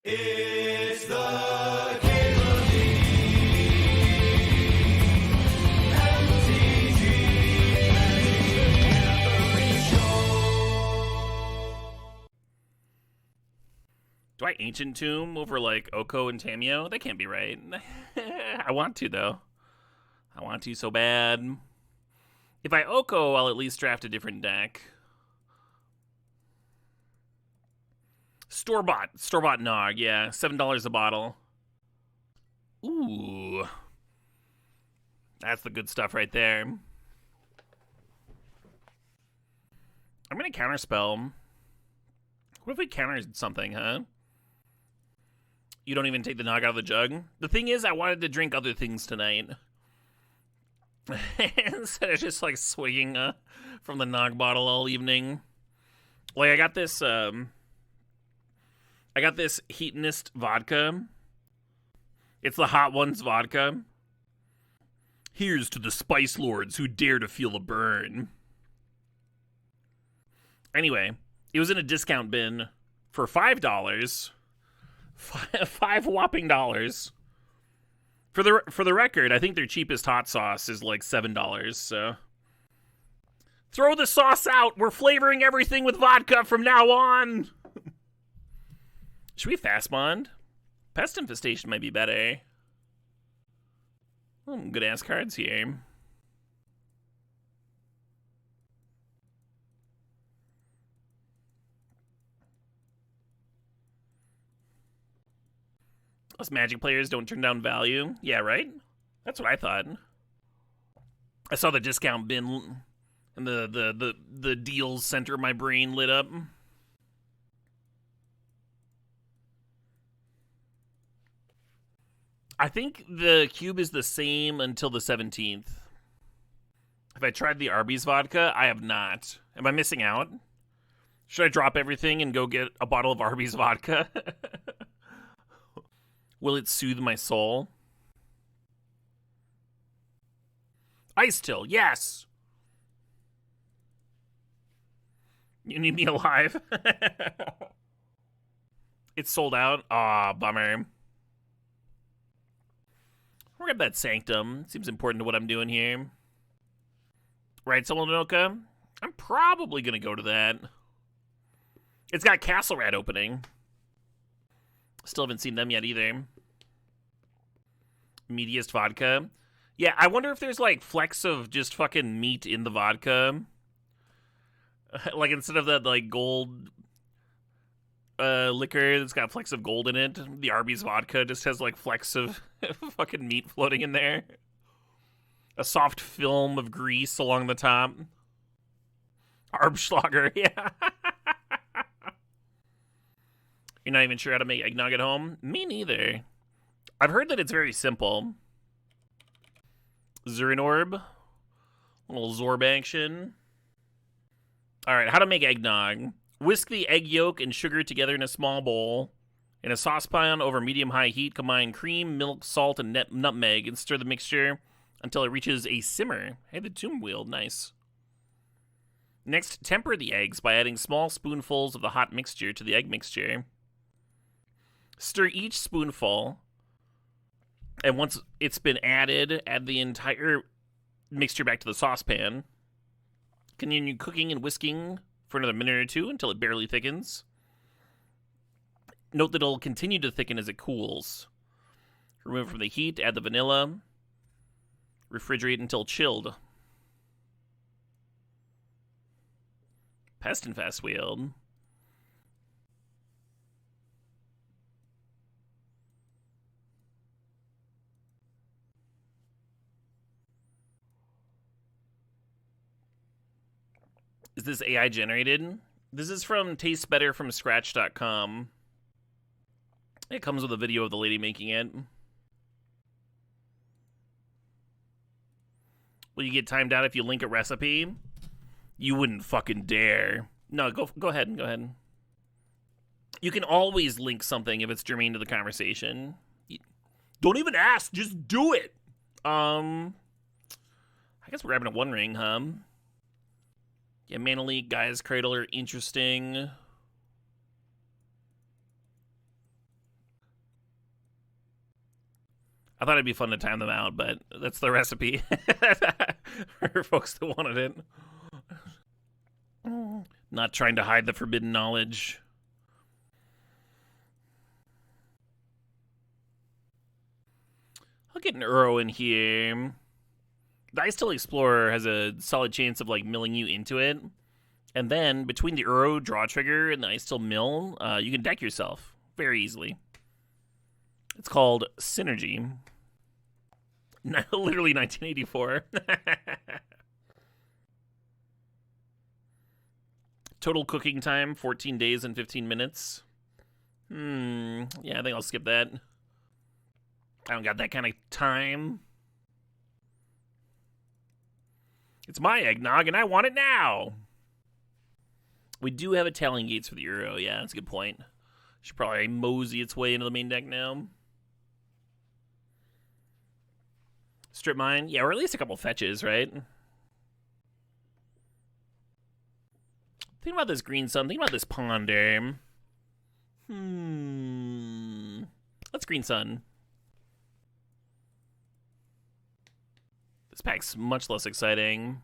It's the Cable Do I Ancient Tomb over, like, Oko and Tamio? That can't be right. I want to, though. I want to so bad. If I Oko, I'll at least draft a different deck. Store-bought Nog, yeah. $7 a bottle. Ooh. That's the good stuff right there. I'm going to counterspell. What if we countered something, huh? You don't even take the Nog out of the jug? The thing is, I wanted to drink other things tonight. Instead of just, like, swigging from the Nog bottle all evening. Like, I got this Heatonist vodka. It's the Hot Ones vodka. Here's to the spice lords who dare to feel the burn. Anyway, it was in a discount bin for $5. Five whopping dollars. For the record, I think their cheapest hot sauce is like $7, so. Throw the sauce out! We're flavoring everything with vodka from now on! Should we fast bond? Pest Infestation might be better. Good ass cards here. Us Magic players don't turn down value. Yeah, right? That's what I thought. I saw the discount bin and the deals center of my brain lit up. I think the cube is the same until the 17th. Have I tried the Arby's vodka? I have not. Am I missing out? Should I drop everything and go get a bottle of Arby's vodka? Will it soothe my soul? Ice Till, yes! You need me alive? It's sold out? Aw, bummer. We'll grab that Sanctum. Seems important to what I'm doing here. Right, Solanoka? I'm probably going to go to that. It's got Castle Rat opening. Still haven't seen them yet either. Meatiest vodka. Yeah, I wonder if there's like flecks of just fucking meat in the vodka. Like instead of that like gold liquor that's got flecks of gold in it, the Arby's vodka just has like flecks of fucking meat floating in there. A soft film of grease along the top. Arbschlager, yeah. You're not even sure how to make eggnog at home? Me neither. I've heard that it's very simple. Zurinorb. A little Zorb action. Alright, how to make eggnog. Whisk the egg yolk and sugar together in a small bowl. In a saucepan over medium-high heat, combine cream, milk, salt, and nutmeg, and stir the mixture until it reaches a simmer. Hey, the tomb wheel, nice. Next, temper the eggs by adding small spoonfuls of the hot mixture to the egg mixture. Stir each spoonful, and once it's been added, add the entire mixture back to the saucepan. Continue cooking and whisking for another minute or two until it barely thickens. Note that it'll continue to thicken as it cools. Remove from the heat, add the vanilla. Refrigerate until chilled. Pest and Fast Wheel. Is this AI generated? This is from tastebetterfromscratch.com. It comes with a video of the lady making it. Will you get timed out if you link a recipe? You wouldn't fucking dare. No, go ahead. Go ahead. You can always link something if it's germane to the conversation. Don't even ask, just do it. I guess we're grabbing a One Ring, huh? Yeah, Mana League, Gaia's Cradle are interesting. I thought it'd be fun to time them out, but that's the recipe for folks that wanted it. Not trying to hide the forbidden knowledge. I'll get an Uro in here. The Ice Till Explorer has a solid chance of like milling you into it. And then between the Uro draw trigger and the Ice Till mill, you can deck yourself very easily. It's called Synergy. Literally 1984. Total cooking time, 14 days and 15 minutes. Yeah, I think I'll skip that. I don't got that kind of time. It's my eggnog, and I want it now. We do have a Talon Gates for the Uro. Yeah, that's a good point. Should probably mosey its way into the main deck now. Strip Mine. Yeah, or at least a couple fetches, right? Think about this Green Sun. Think about this Ponder. Let's Green Sun. This pack's much less exciting.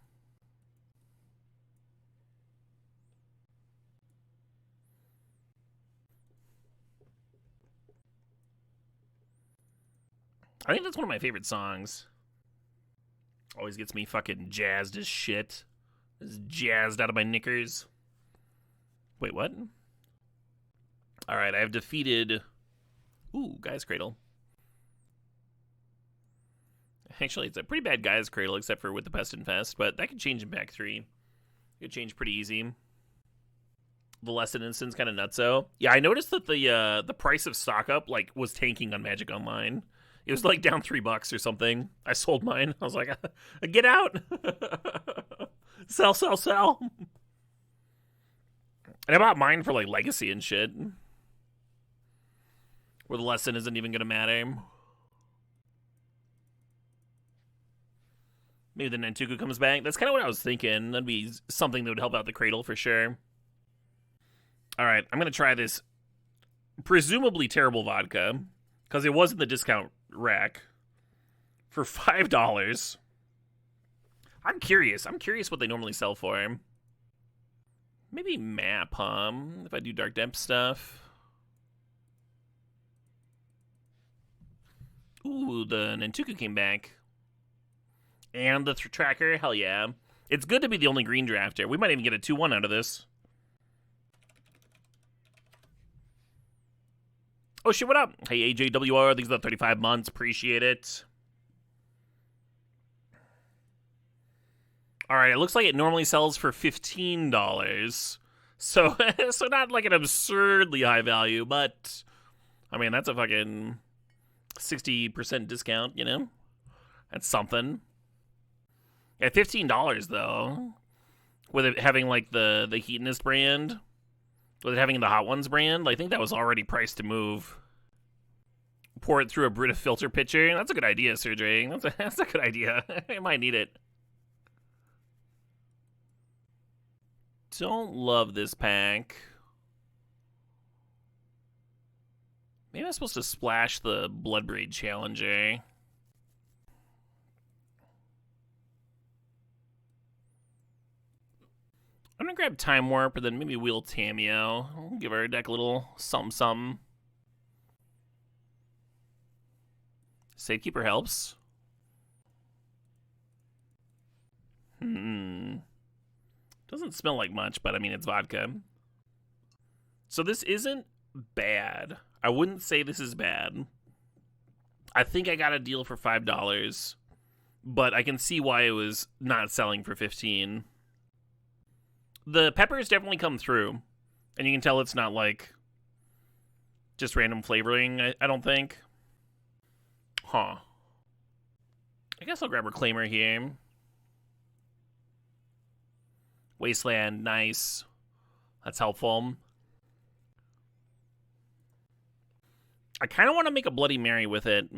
I think that's one of my favorite songs. Always gets me fucking jazzed as shit. Just jazzed out of my knickers. Wait, what? Alright, I have defeated... Ooh, Guy's Cradle. Actually, it's a pretty bad Guy's Cradle, except for with the Pest Infest, but that could change in pack 3. It could change pretty easy. The Lesson Instance kind of nutso. Yeah, I noticed that the price of stock up like was tanking on Magic Online. It was like down $3 or something. I sold mine. I was like, get out. Sell, sell, sell. And I bought mine for like Legacy and shit. Where the lesson isn't even going to matter. Maybe the Nantuku comes back. That's kind of what I was thinking. That'd be something that would help out the Cradle for sure. Alright, I'm going to try this presumably terrible vodka. Because it was in the discount rack. For $5. I'm curious. I'm curious what they normally sell for. Maybe map, if I do Dark Depth stuff. Ooh, the Nantuku came back. And the tracker, hell yeah. It's good to be the only green drafter. We might even get a 2-1 out of this. Oh shit, what up? Hey, AJWR, thanks for the 35 months. Appreciate it. Alright, it looks like it normally sells for $15. So, so not like an absurdly high value, but... I mean, that's a fucking 60% discount, you know? That's something. At $15, though, with it having, like, the Heatonist brand, with it having the Hot Ones brand, I think that was already priced to move. Pour it through a Brita filter pitcher. That's a good idea, Sergey. That's a good idea. I might need it. Don't love this pack. Maybe I'm supposed to splash the Bloodbraid Challenger. I'm gonna grab Time Warp, or then maybe Wheel Tameo. Give our deck a little something. Safekeeper helps. Doesn't smell like much, but I mean, it's vodka. So this isn't bad. I wouldn't say this is bad. I think I got a deal for $5, but I can see why it was not selling for $15. The peppers definitely come through, and you can tell it's not like just random flavoring, I don't think. Huh. I guess I'll grab Reclaimer here. Wasteland, nice. That's helpful. I kind of want to make a Bloody Mary with it.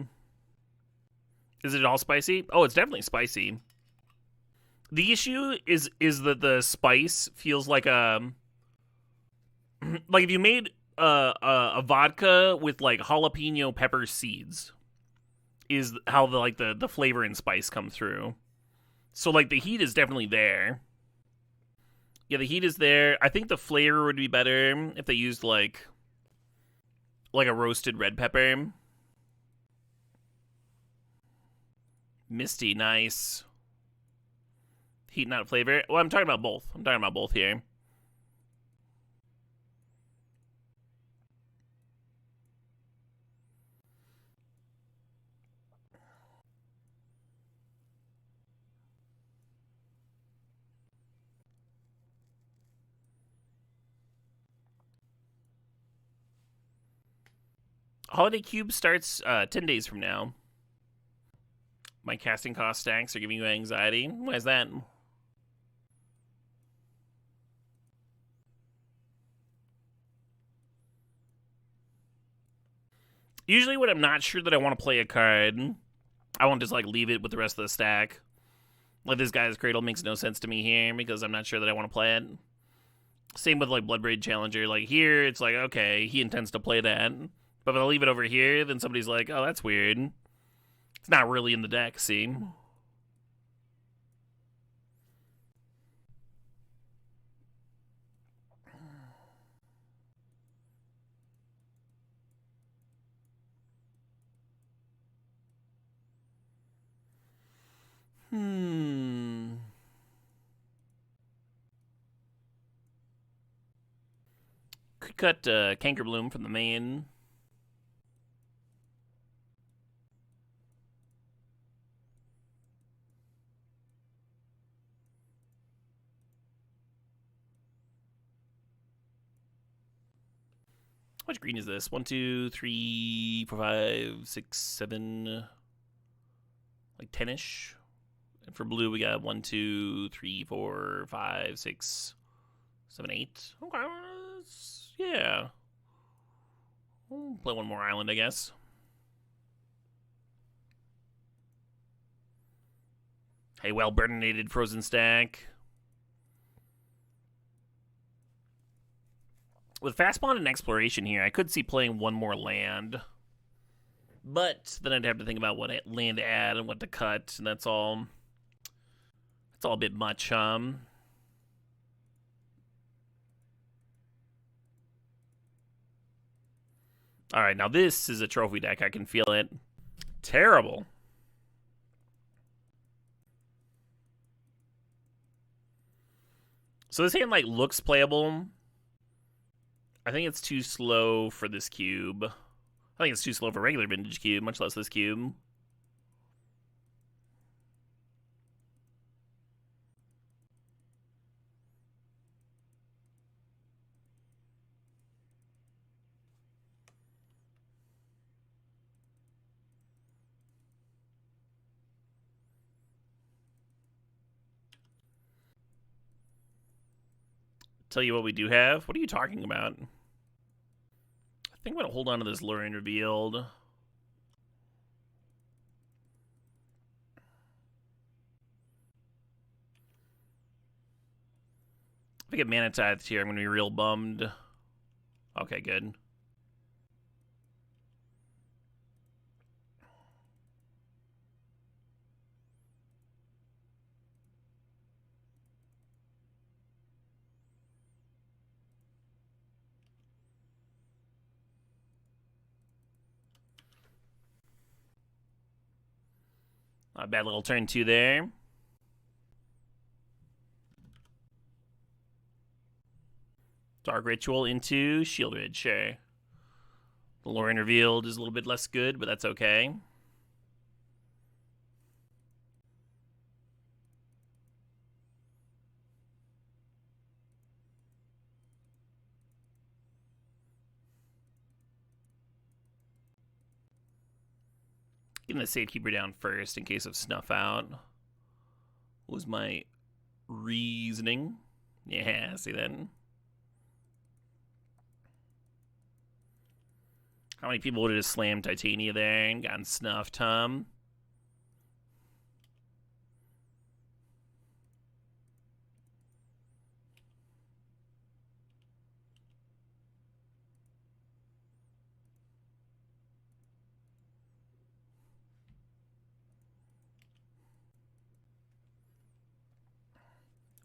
Is it all spicy? Oh, it's definitely spicy. The issue is that the spice feels like a... Like if you made a vodka with like jalapeno pepper seeds. is how the flavor and spice come through. So like the heat is definitely there. Yeah, the heat is there. I think the flavor would be better if they used like a roasted red pepper. Misty, nice. Heat, not flavor. Well, I'm talking about both. I'm talking about both here. Holiday Cube starts 10 days from now. My casting cost stacks are giving you anxiety. Why is that? Usually when I'm not sure that I want to play a card, I won't just like leave it with the rest of the stack. Like this guy's Cradle makes no sense to me here because I'm not sure that I want to play it. Same with like Bloodbraid Challenger. Like here, it's like, okay, he intends to play that. But if I leave it over here, then somebody's like, oh, that's weird. It's not really in the deck, see? Could cut Cankerbloom from the main. How much green is this? 1, 2, 3, 4, 5, 6, 7, like 10-ish. And for blue, we got 1, 2, 3, 4, 5, 6, 7, 8. Okay, yeah. We'll play one more island, I guess. Hey, well, burninated frozen stack. With fast bond and exploration here, I could see playing one more land. But then I'd have to think about what land to add and what to cut, and that's all a bit much. All right, now this is a trophy deck. I can feel it. Terrible. So this hand like looks playable. I think it's too slow for this cube. I think it's too slow for regular vintage cube, much less this cube. Tell you what we do have. What are you talking about? I think I'm going to hold on to this Lure and Revealed. If I get Mana Tithed here, I'm going to be real bummed. Okay, good. Not a bad little turn 2 there. Dark Ritual into Shieldred, sure. The Lure and Revealed is a little bit less good, but that's okay. Getting the Safekeeper down first in case of Snuff Out was my reasoning. Yeah, see that? How many people would have just slammed Titania there and gotten snuffed, Tom?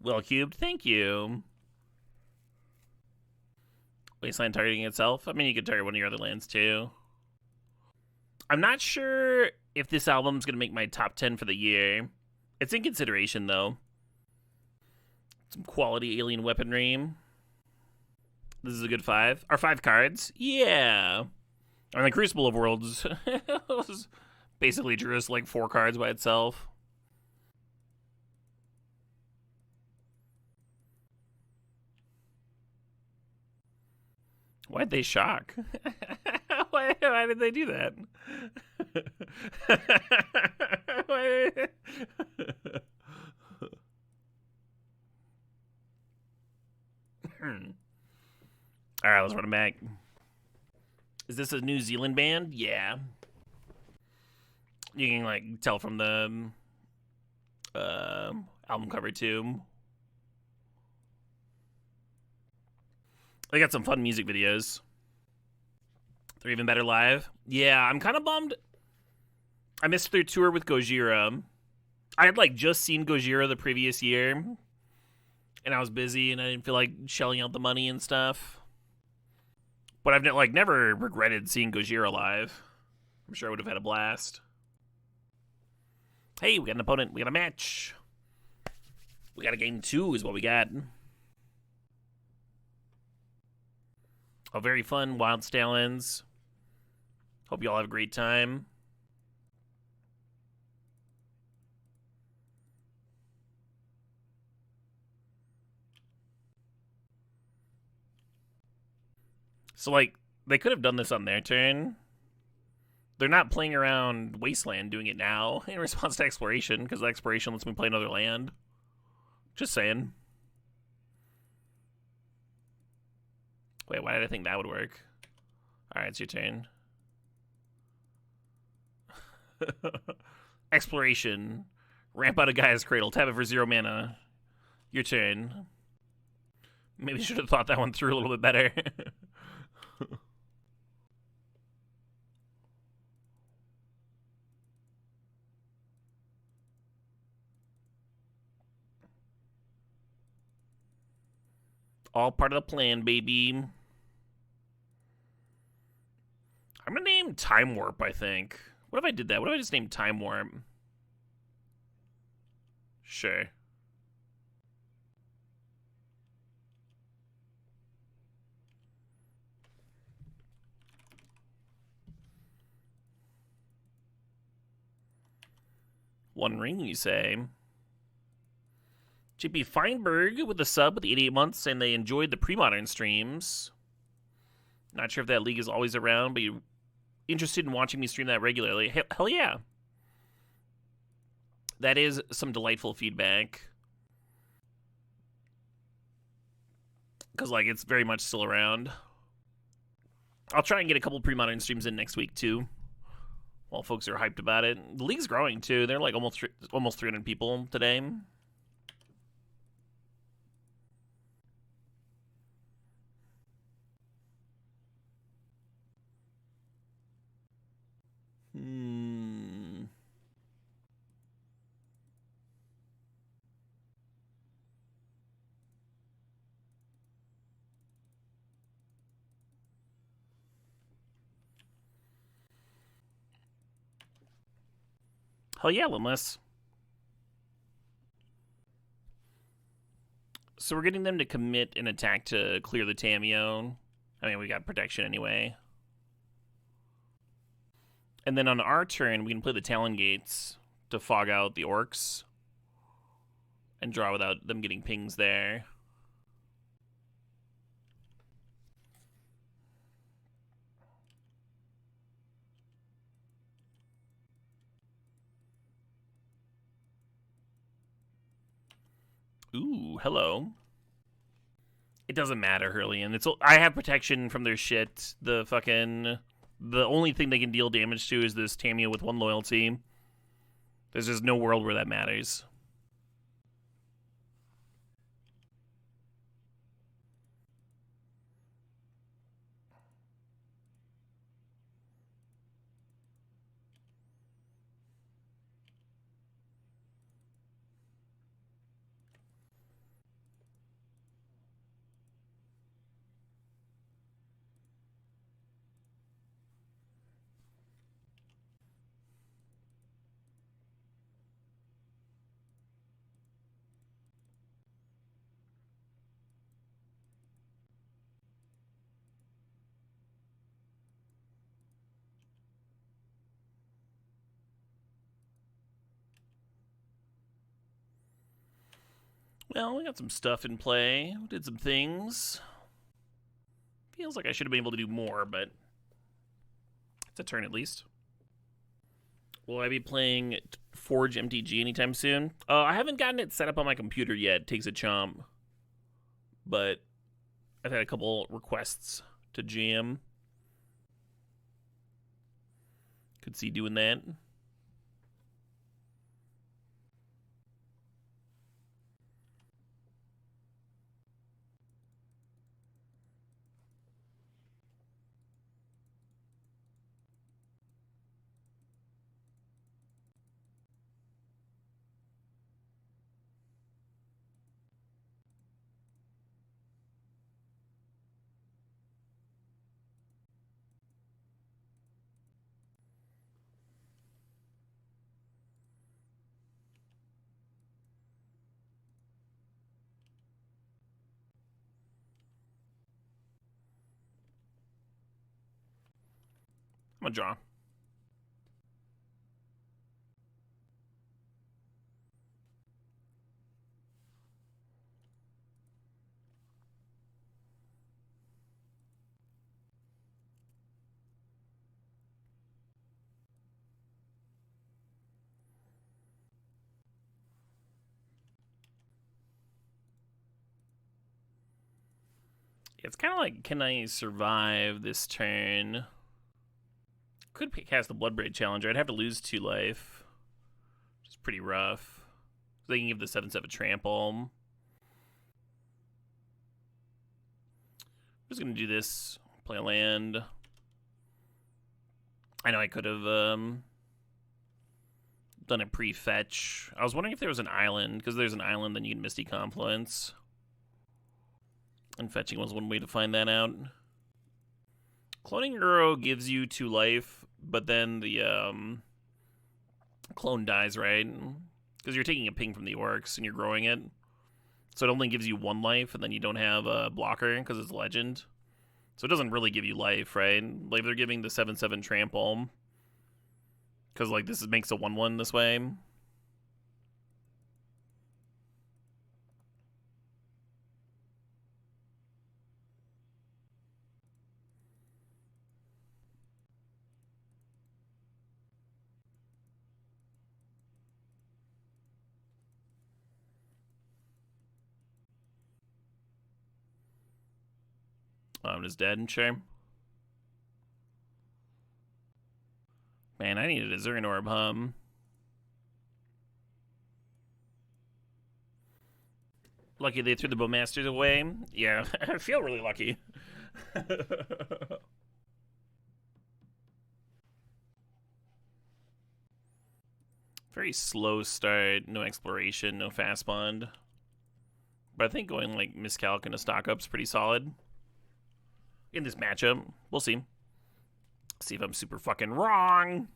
Well cubed, thank you. Wasteland targeting itself? I mean, you could target one of your other lands too. I'm not sure if this album's going to make my top 10 for the year. It's in consideration, though. Some quality alien weaponry. This is a good 5. Our 5 cards? Yeah. And the Crucible of Worlds basically drew us like 4 cards by itself. Why'd they shock? why did they do that? All right, let's run it back. Is this a New Zealand band? Yeah. You can like tell from the album cover too. They got some fun music videos. They're even better live. Yeah, I'm kind of bummed. I missed their tour with Gojira. I had like just seen Gojira the previous year, and I was busy and I didn't feel like shelling out the money and stuff. But I've never regretted seeing Gojira live. I'm sure I would have had a blast. Hey, we got an opponent. We got a match. We got a game 2 is what we got. A very fun Wild Stallions. Hope you all have a great time. So, like, they could have done this on their turn. They're not playing around Wasteland doing it now in response to Exploration, because Exploration lets me play another land. Just saying. Wait, why did I think that would work? Alright, it's your turn. Exploration. Ramp out a Gaia's Cradle. Tap it for 0 mana. Your turn. Maybe should have thought that one through a little bit better. All part of the plan, baby. I'm gonna name Time Warp, I think. What if I did that? What if I just named Time Warp? Sure. One ring, you say? JP Feinberg with a sub with the 88 months, saying they enjoyed the pre-modern streams. Not sure if that league is always around, but you're interested in watching me stream that regularly. Hell yeah. That is some delightful feedback. Because, like, it's very much still around. I'll try and get a couple pre-modern streams in next week, too. While folks are hyped about it. The league's growing, too. They're, like, almost 300 people today. Hell yeah, Limless. So we're getting them to commit an attack to clear the Tamiyo. I mean, we got protection anyway. And then on our turn, we can play the Talon Gates to fog out the orcs and draw without them getting pings there. Ooh, hello. It doesn't matter, Hurlian. I have protection from their shit. The only thing they can deal damage to is this Tamiyo with 1 loyalty. There's just no world where that matters. Well, we got some stuff in play. Did some things. Feels like I should have been able to do more, but it's a turn at least. Will I be playing Forge MTG anytime soon? I haven't gotten it set up on my computer yet. It takes a chomp. But I've had a couple requests to jam. Could see doing that. I'm gonna draw. It's kind of like, can I survive this turn? Could cast the Bloodbraid Challenger. I'd have to lose 2 life, which is pretty rough. So they can give the 7/7 trample. I'm just gonna do this. Play a land. I know I could have done a pre-fetch. I was wondering if there was an island, because there's an island, then you can Misty Confluence. And fetching was one way to find that out. Cloning Uro gives you 2 life, but then the clone dies, right? Because you're taking a ping from the orcs and you're growing it. So it only gives you 1 life, and then you don't have a blocker because it's legend. So it doesn't really give you life, right? Like, they're giving the 7/7 trample. Because, like, this makes a 1/1 this way. I'm just dead and sure. Man, I needed a Zergan Orb, huh? Lucky they threw the Bowmasters away. Yeah, I feel really lucky. Very slow start, no exploration, no fast bond. But I think going like Miscalc and a stock up's pretty solid. In this matchup. We'll see. See if I'm super fucking wrong.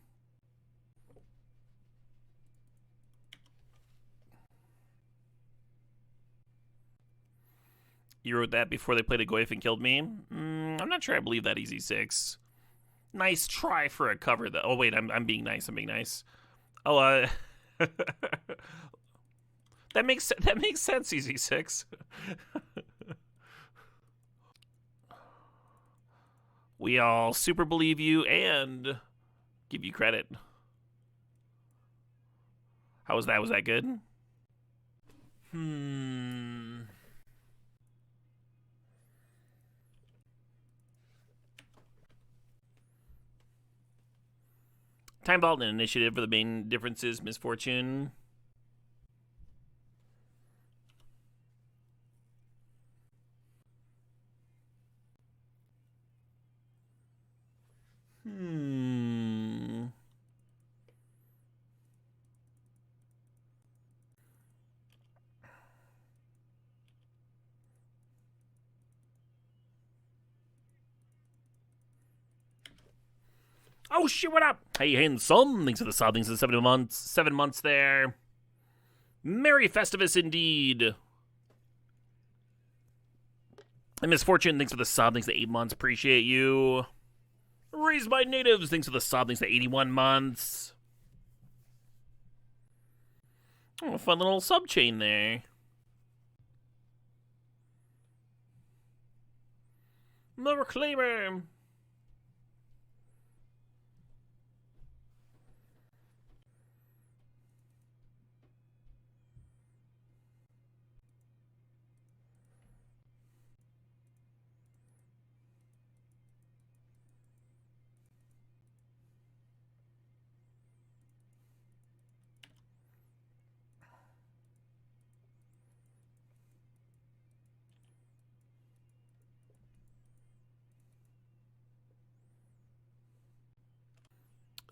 You wrote that before they played a Goyf and killed me? I'm not sure I believe that, Easy 6. Nice try for a cover, though. Oh, wait, I'm being nice. I'm being nice. Oh, that makes sense, Easy 6. We all super believe you and give you credit. How was that? Was that good? Time Vault and Initiative are the main differences. Misfortune. Oh shit, what up? Hey, handsome. Thanks for the sub. Thanks for the 7 months. 7 months there. Merry Festivus indeed. And Misfortune, thanks for the sub. Thanks for the 8 months. Appreciate you. Raised by Natives, thanks for the sub. Thanks for 81 months. Oh, a fun little sub chain there. The Reclaimer.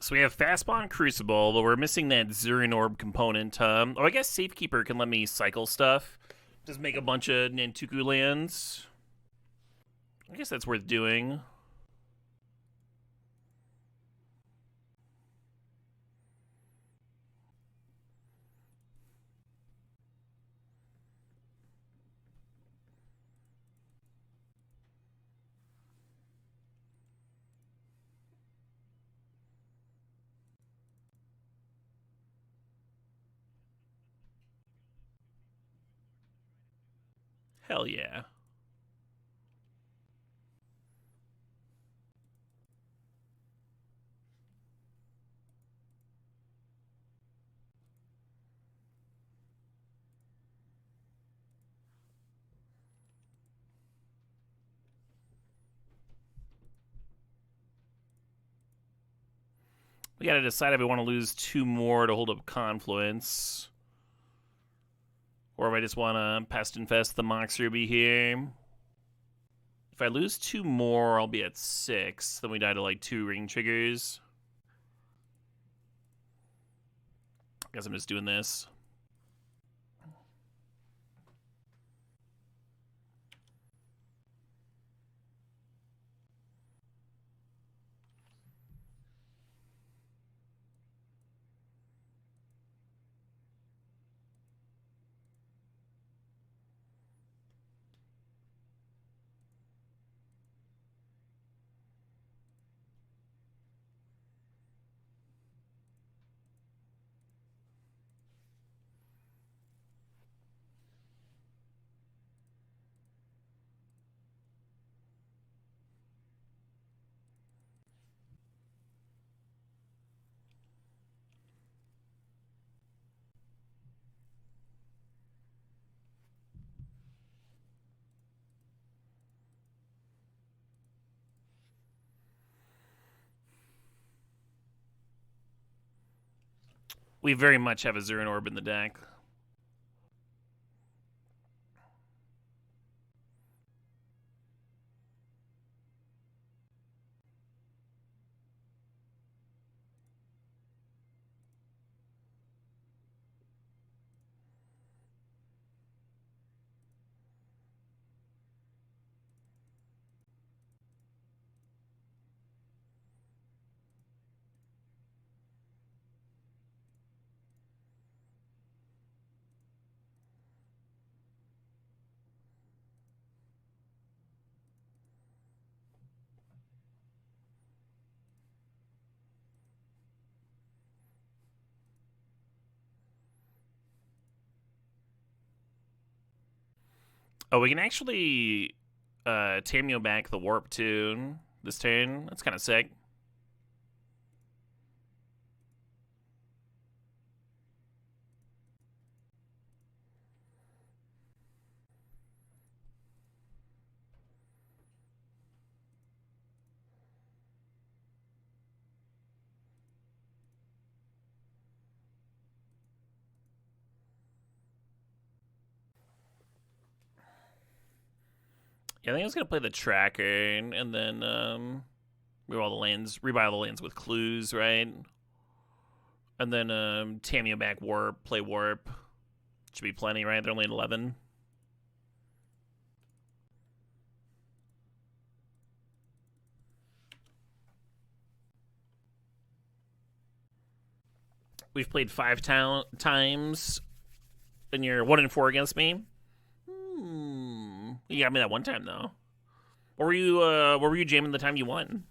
So we have Fastball and Crucible, but we're missing that Zurin Orb component. Oh, I guess Safekeeper can let me cycle stuff. Just make a bunch of Nantuku lands. I guess that's worth doing. Hell yeah. We gotta decide if we want to lose 2 more to hold up Confluence. Or if I just want to Pest Infest the Mox Ruby here. If I lose 2 more, I'll be at 6. Then we die to like 2 ring triggers. I guess I'm just doing this. We very much have a Zurin Orb in the deck. Oh, we can actually Tameo back the Warp Tune this turn. That's kind of sick. Yeah, I think I was gonna play the Tracker and then rebuy all the lands with clues, right? And then Tameo back Warp, play Warp. Should be plenty, right? They're only at 11. We've played 5 times, and you're 1-4 against me. You got me that one time though. What were you jamming the time you won?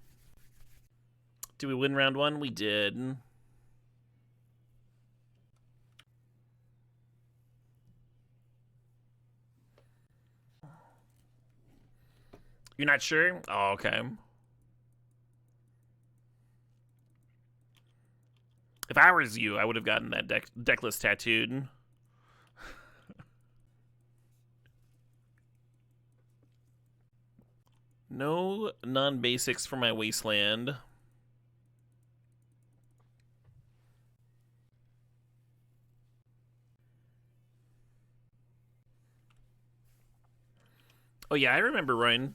Did we win round 1? We did. You're not sure? Oh, okay. If I was you, I would have gotten that deck list tattooed. No non-basics for my wasteland. Oh yeah, I remember Ryan.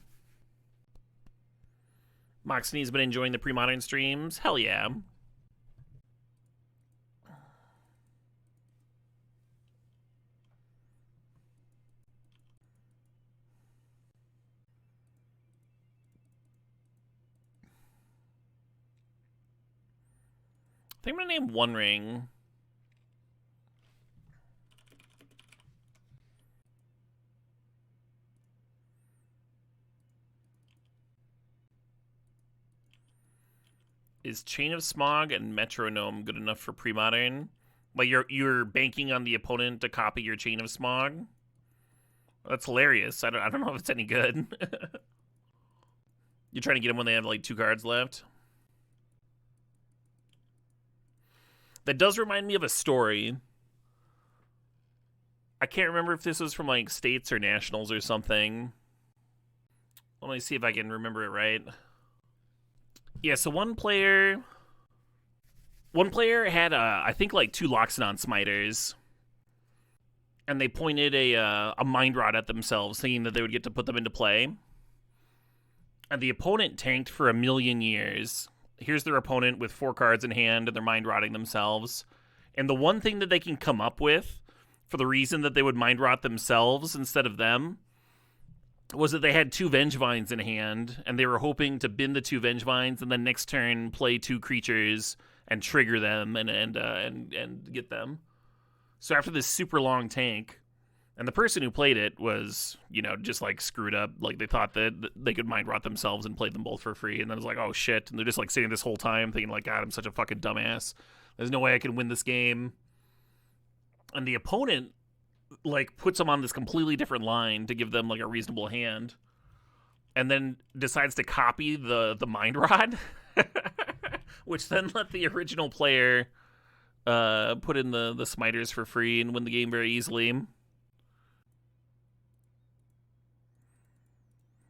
Moxney's been enjoying the pre-modern streams. Hell yeah. I think I'm gonna name One Ring. Is Chain of Smog and Metronome good enough for pre-modern? Like you're banking on the opponent to copy your Chain of Smog? That's hilarious. I don't know if it's any good. You're trying to get them when they have like 2 cards left? That does remind me of a story. I can't remember if this was from like states or nationals or something. Let me see if I can remember it right. Yeah, so one player had I think like 2 Loxodon Smiters, and they pointed a Mind Rod at themselves, thinking that they would get to put them into play. And the opponent tanked for 1,000,000 years. Here's their opponent with 4 cards in hand, and they're Mind Rodding themselves. And the one thing that they can come up with for the reason that they would Mind Rot themselves instead of them was that they had 2 Vengevines in hand, and they were hoping to bin the 2 Vengevines, and then next turn play 2 creatures and trigger them and get them. So after this super long tank, and the person who played it was, you know, just like screwed up. Like they thought that they could Mind Rot themselves and play them both for free, and then it was like, oh shit, and they're just like sitting this whole time thinking like, God, I'm such a fucking dumbass. There's no way I can win this game. And the opponent like puts them on this completely different line to give them like a reasonable hand, and then decides to copy the Mind Rod, which then let the original player put in the Smiters for free and win the game very easily.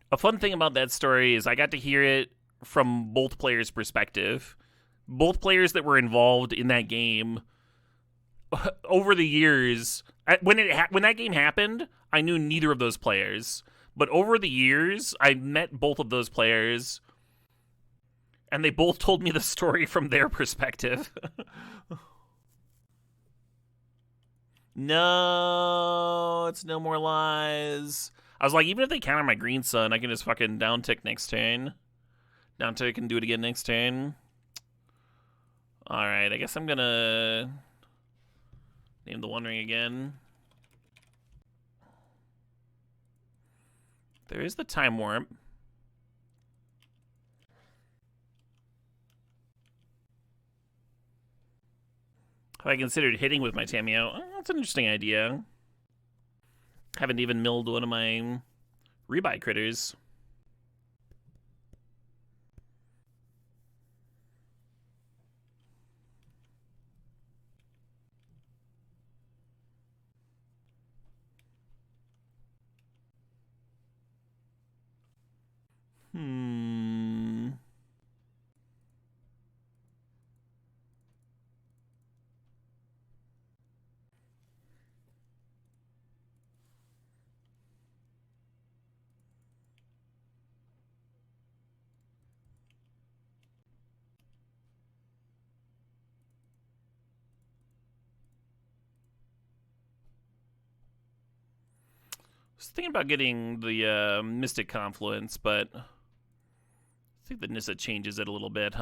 A fun thing about that story is I got to hear it from both players' perspective. Both players that were involved in that game over the years, when that game happened, I knew neither of those players. But over the years, I met both of those players, and they both told me the story from their perspective. No, it's No More Lies. I was like, even if they counter my Green Sun, I can just fucking down tick next turn. Down tick and do it again next turn. Alright, I guess I'm gonna name the One Ring again. There is the Time Warp. Have I considered hitting with my Tamiyo? Oh, that's an interesting idea. Haven't even milled one of my rebuy critters. I was thinking about getting the Mystic Confluence, but I think the Nissa changes it a little bit,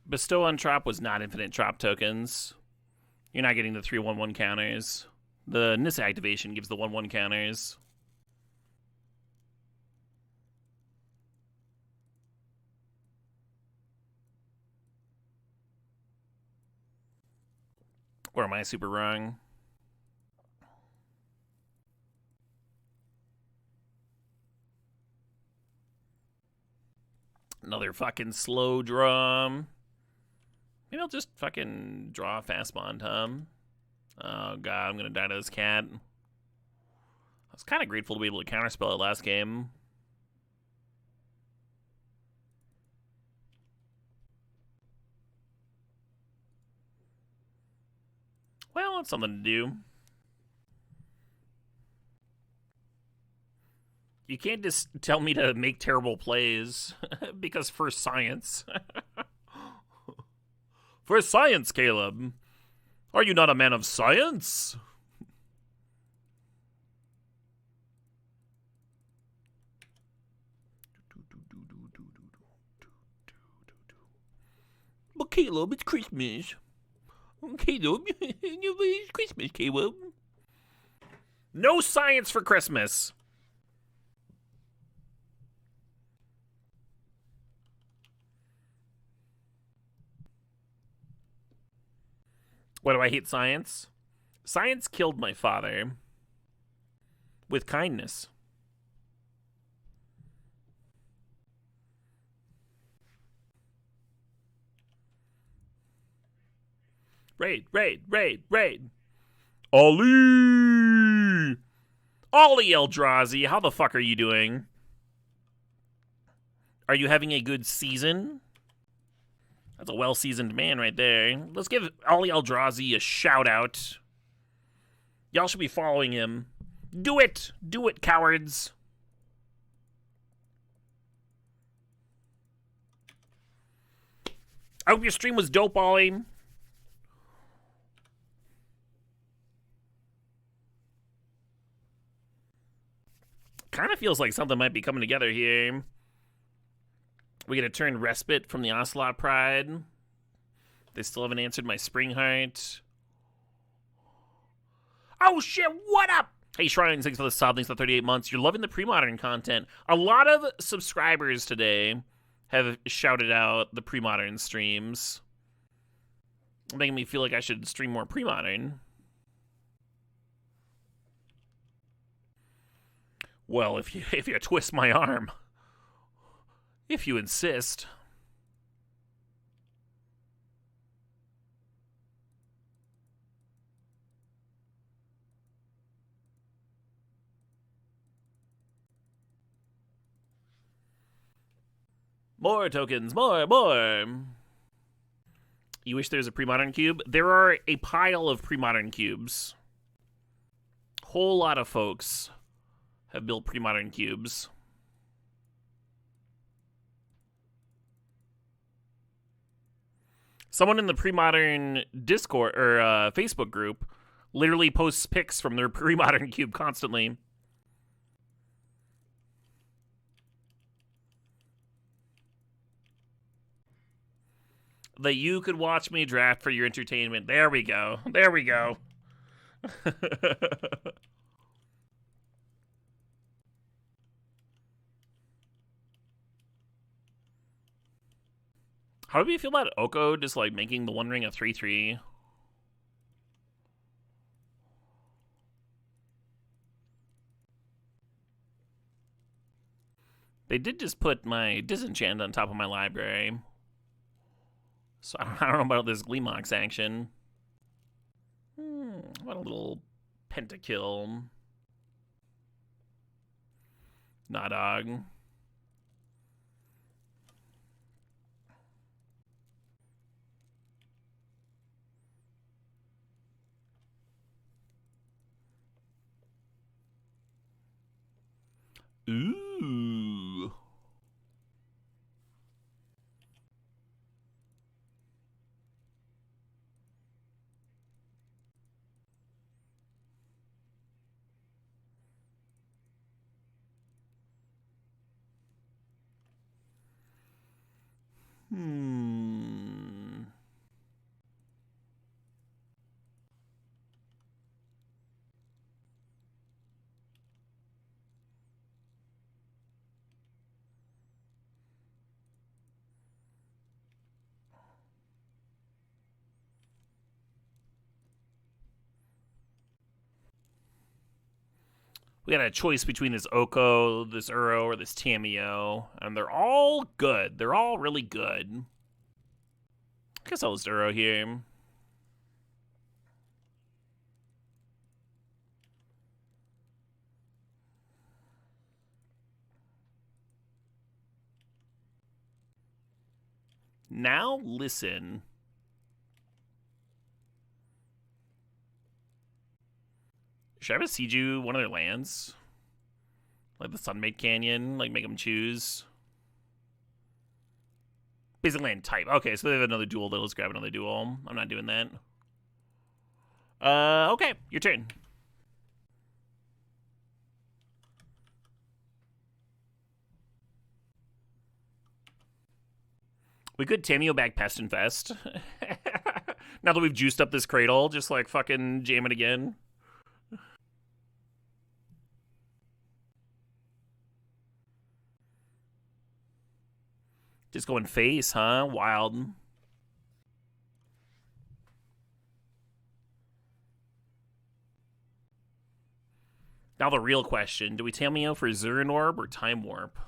Bestow on Trop was not infinite Trop tokens. You're not getting the 3/1/1 counters. The Nissa activation gives the 1/1 counters. Or am I super wrong? Another fucking slow draw. Maybe I'll just fucking draw a fast Montum. Oh god, I'm gonna die to this cat. I was kind of grateful to be able to counterspell it last game. Well, it's something to do. You can't just tell me to make terrible plays, because for science. For science, Caleb. Are you not a man of science? But Caleb, it's Christmas. Caleb, it's Christmas, Caleb. No science for Christmas. Why do I hate science? Science killed my father. With kindness. Raid. Ollie! Ollie Eldrazi, how the fuck are you doing? Are you having a good season? That's a well-seasoned man right there. Let's give Ollie Eldrazi a shout-out. Y'all should be following him. Do it! Do it, cowards! I hope your stream was dope, Ollie. Kind of feels like something might be coming together here. We get a turn Respite from the Ocelot Pride. They still haven't answered my Spring Heart. Oh shit, what up? Hey Shrine, thanks for the sub, thanks for the 38 months. You're loving the pre-modern content. A lot of subscribers today have shouted out the pre-modern streams, making me feel like I should stream more pre-modern. Well, if you twist my arm. If you insist. More tokens, more. You wish there was a pre-modern cube? There are a pile of pre-modern cubes. Whole lot of folks have built pre-modern cubes. Someone in the pre-modern Discord or Facebook group literally posts pics from their pre-modern cube constantly. That you could watch me draft for your entertainment. There we go. There we go. How do you feel about Oko just like making the One Ring a 3/3? They did just put my Disenchant on top of my library. So I don't know about this Gleemox action. What a little pentakill. Nah, dog. Ooh. We got a choice between this Oko, this Uro, or this Tamiyo, and they're all good. They're all really good. I guess I'll list Uro here. Now listen. Should I have a Seiju one of their lands? Like the Sunmate Canyon? Like make them choose? Basic land type. Okay, so they have another duel. Let's grab another duel. I'm not doing that. Okay, your turn. We could Tamiyo back Pest Infest. Now that we've juiced up this Cradle, just like fucking jam it again. Just going face, huh? Wild. Now the real question. Do we Tamiyo for Zurin Orb or Time Warp?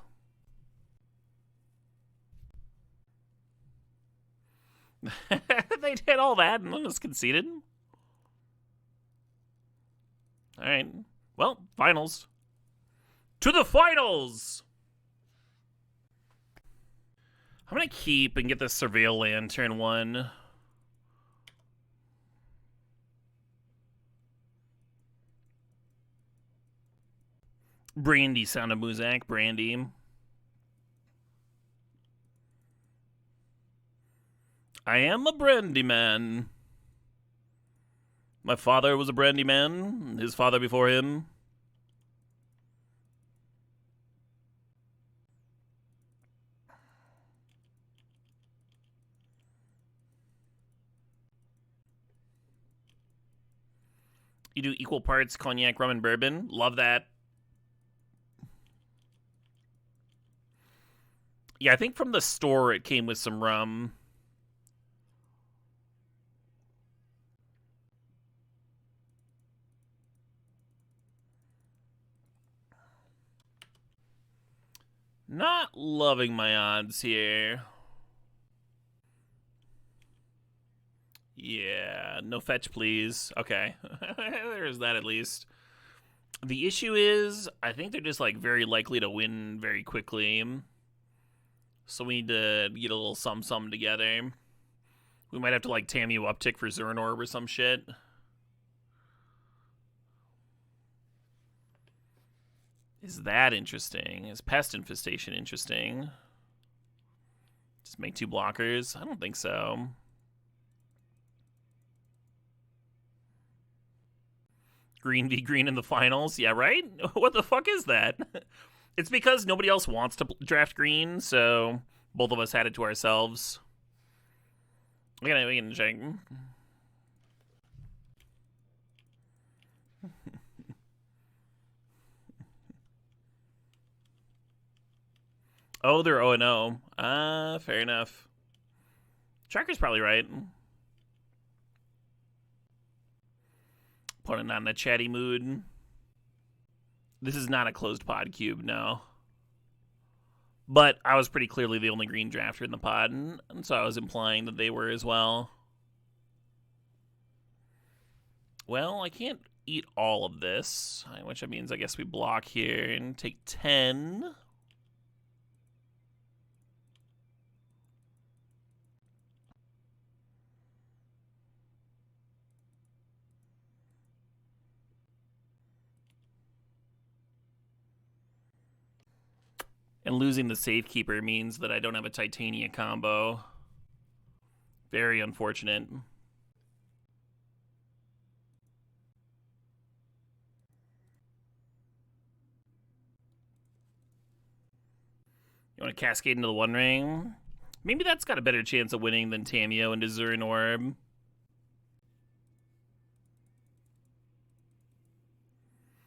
They did all that and then was conceded. Alright. Well, finals. To the finals! I'm gonna keep and get the Surveil land turn 1. Brandy, Sound of Muzak, Brandy. I am a brandy man. My father was a brandy man, his father before him. You do equal parts cognac, rum, and bourbon. Love that. Yeah, I think from the store it came with some rum. Not loving my odds here. Yeah, no fetch, please. Okay, there's that at least. The issue is, I think they're just like very likely to win very quickly. So we need to get a little sum together. We might have to like Tamiyo uptick for Zurin Orb or some shit. Is that interesting? Is Pest Infestation interesting? Just make 2 blockers? I don't think so. Green v green in the finals? Yeah, right? What the fuck is that? It's because nobody else wants to draft green, so both of us had it to ourselves. We can check. Oh, they're 0-0. Fair enough. Tracker's probably right. Putting on a chatty mood. This is not a closed pod cube, no. But I was pretty clearly the only green drafter in the pod, and so I was implying that they were as well. Well, I can't eat all of this, which means I guess we block here and take 10. And losing the Safekeeper means that I don't have a Titania combo. Very unfortunate. You want to Cascade into the One Ring? Maybe that's got a better chance of winning than Tamiyo into Zurin Orb.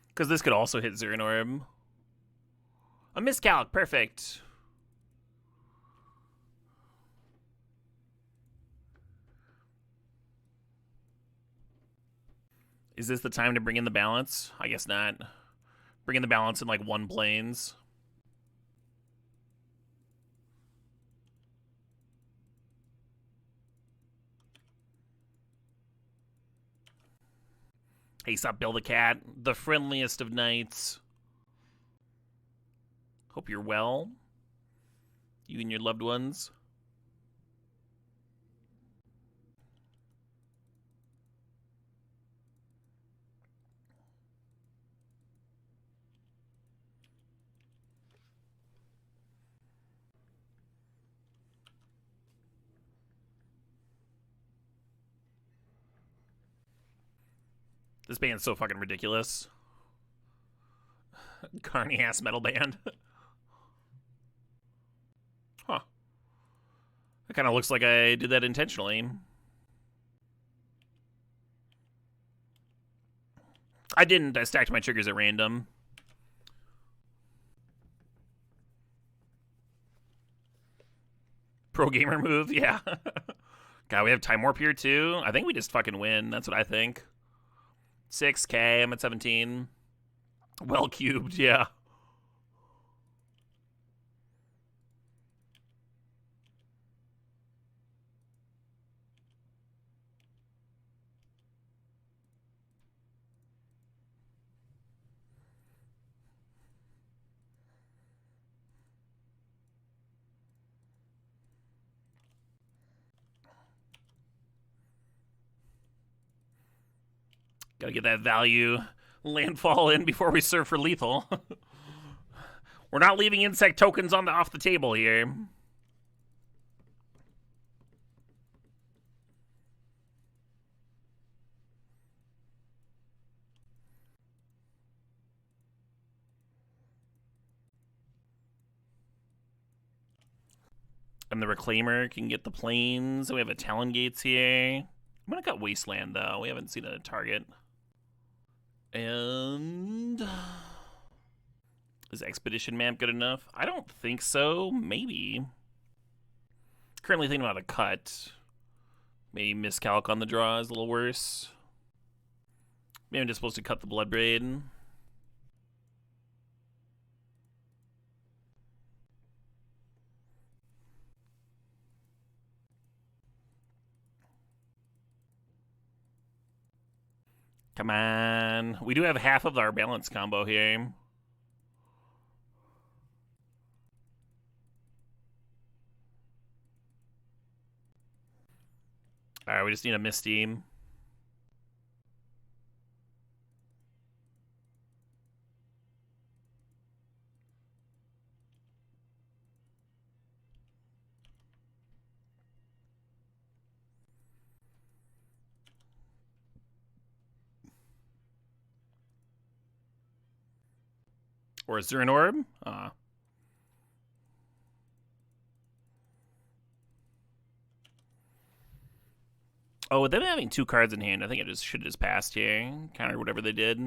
Because this could also hit Zurin Orb. A miscalc, perfect. Is this the time to bring in the balance? I guess not. Bringing the balance in like one planes. Hey, stop Bill the Cat. The friendliest of knights. Hope you're well. You and your loved ones. This band's so fucking ridiculous. Carny ass metal band. Huh. That kind of looks like I did that intentionally. I didn't. I stacked my triggers at random. Pro gamer move, yeah. God, we have Time Warp here too. I think we just fucking win. That's what I think. 6K, I'm at 17. Well cubed, yeah. Gotta get that value landfall in before we serve for lethal. We're not leaving insect tokens off the table here. And the Reclaimer can get the planes. We have a Talon Gates here. I'm gonna cut Wasteland though. We haven't seen a target. And is Expedition Map good enough? I don't think so. Maybe. Currently thinking about a cut. Maybe miscalc on the draw is a little worse. Maybe I'm just supposed to cut the Bloodbraid. Come on. We do have half of our balance combo here. Alright, we just need a Misty. Or a Zurin Orb? Oh, with them having 2 cards in hand, I think I just should have just passed here. Counter whatever they did.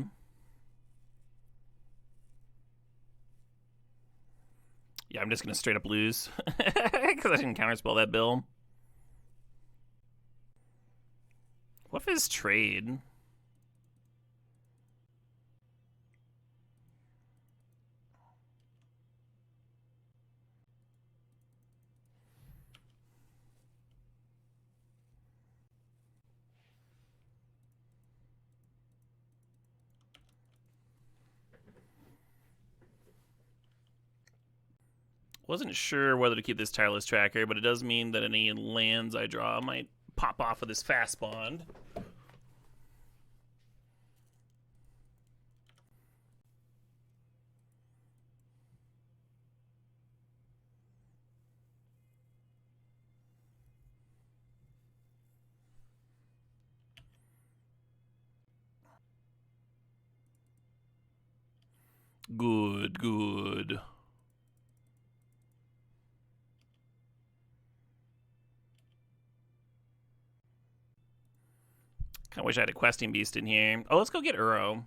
Yeah, I'm just going to straight up lose. Because I didn't counterspell that bill. What if his trade? Wasn't sure whether to keep this tireless tracker, but it does mean that any lands I draw might pop off of this fast bond. Good, good. Kind of wish I had a questing beast in here. Oh, let's go get Uro.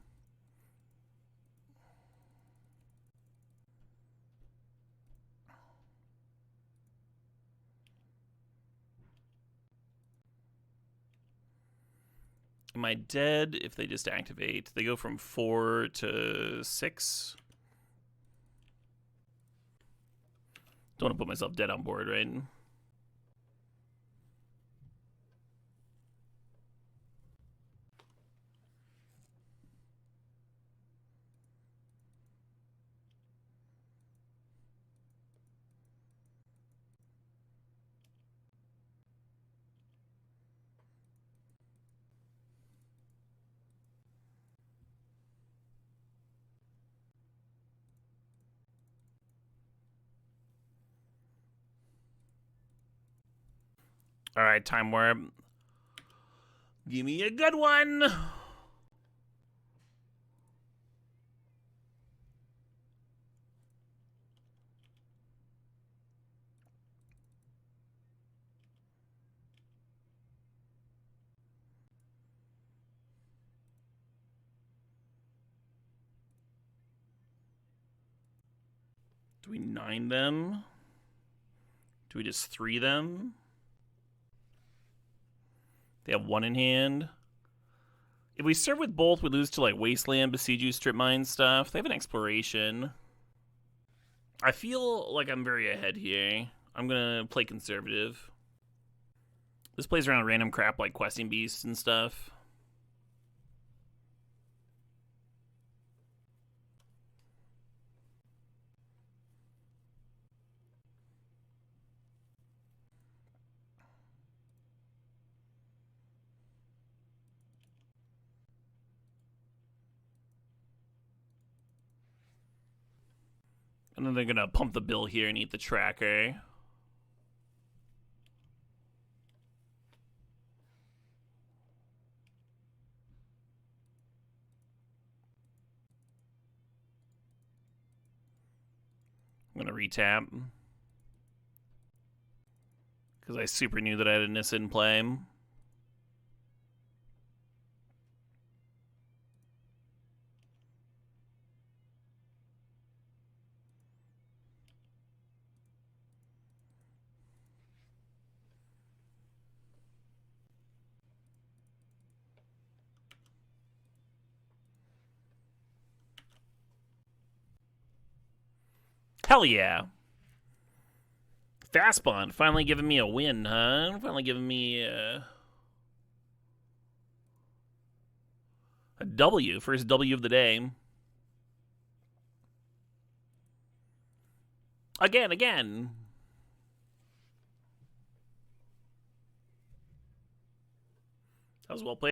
Am I dead if they just activate? They go from 4 to 6. Don't want to put myself dead on board, right? All right, Time Warp. Give me a good one. Do we 9 them? Do we just 3 them? They have 1 in hand. If we serve with both, we lose to like Wasteland, Besiege, Strip Mine stuff. They have an Exploration. I feel like I'm very ahead here. I'm gonna play conservative. This plays around random crap like Questing Beasts and stuff. And then they're gonna pump the bill here and eat the tracker. I'm gonna retap. Because I super knew that I had a Nissa in play. Hell yeah. Fast Bond finally giving me a win, huh? Finally giving me a W. First W of the day. Again. That was well played.